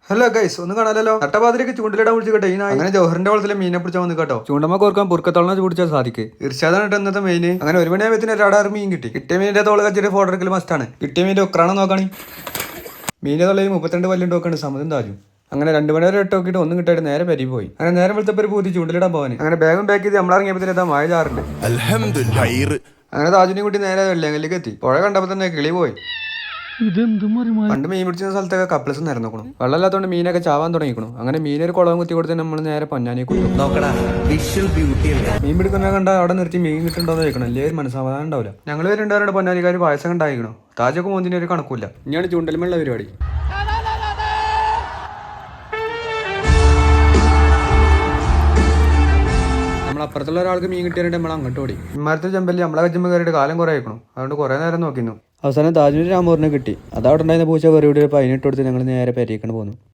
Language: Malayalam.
ഹലോ ഗൈസ് ഒന്ന് കാണാലോ നട്ടപാതിരക്ക് ചൂണ്ടിലിടാൻ വിളിച്ചു കേട്ടോ ഈ അങ്ങനെ ജോഹറിന്റെ വളത്തിലെ മീനെ പിടിച്ചാൽ വന്ന് കേട്ടോ ചൂണ്ടമ്മ കോർക്കാൻ പുറക്കത്തോളം പിടിച്ചാൽ സാധിക്കും ഇർഷാദാണ് ഇന്നത്തെ മെയിൻ അങ്ങനെ ഒരു മണിയാകുമ്പോൾ ഒരാടാറ് മീൻ കിട്ടി കിട്ടിയ മീനിന്റെ തോള് കച്ചിട്ട് ഫോട്ടോ എടുക്കൽ മസ്റ്റാണ് കിട്ടിയ മീൻ്റെ ഒക്രാണം നോക്കണി മീനിന്റെ തൊള്ളയിൽ 32 വല്യം നോക്കാണ് സമ്മതം താജു അങ്ങനെ 2 മണി വരെ ഇട്ടോക്കിയിട്ട് ഒന്നും കിട്ടായിട്ട് നേരെ പരി പോയി അങ്ങനെ നേരെ വെളുത്തപ്പര് പൂത്തി ചൂണ്ടിലിടാൻ പോകാൻ അങ്ങനെ ബാഗും പാക്ക് ചെയ്ത് നമ്മളിറങ്ങിയപ്പോൾ മഴ ചാറുണ്ട് അങ്ങനെ താജുവിനെ കൂട്ടി നേരെ വെള്ളിയങ്കലിലേക്ക് എത്തി പുഴ കണ്ടപ്പോൾ തന്നെ കിളി പോയി പണ്ട് മീൻ പിടിച്ച സ്ഥലത്തൊക്കെ കപ്പിൾസ് നിരന്നോക്കണം വെള്ളമില്ലാത്തതുകൊണ്ട് മീനൊക്കെ ചാവാൻ തുടങ്ങിക്കണം അങ്ങനെ മീനൊരു കുളവും കുത്തി കൊടുത്ത് നമ്മൾ നേരെ പൊന്നാനി മീൻ പിടിക്കുന്ന കണ്ട അവിടെ നിർത്തി മീൻ കിട്ടുണ്ടോ ചോദിക്കണം എല്ലാവരും മനസ്സമാധാനം ഉണ്ടാവില്ല ഞങ്ങൾ വരുന്നുണ്ട് പൊന്നാനിക്കാർ പായസം ഉണ്ടായിക്കണോ താജൊക്കെ മോന്തിന് ഒരു കണക്കില്ല ഇനിയാണ് ചൂണ്ടലുമുള്ള പരിപാടി അപ്പുറത്തുള്ള ഒരാൾക്ക് മീൻ കിട്ടിയാൽ നമ്മൾ അങ്ങോട്ട് ഓടി ഇമാരത്തെ ചെമ്പല്ലി നമ്മളെ കജ്ജമ്പ കയറിയിട്ട് കാലം കുറേ ആയിക്കണം അതുകൊണ്ട് കുറേ നേരം നോക്കിയിരുന്നു അവസാനം താജുവിന് രാമൂറിനെ കിട്ടി അതവിടെ ഉണ്ടായിരുന്ന പൂച്ച കയറി ഒരു 18 കൊടുത്ത് ഞങ്ങൾ നേരെ പെരയിക്കണം പോന്നു.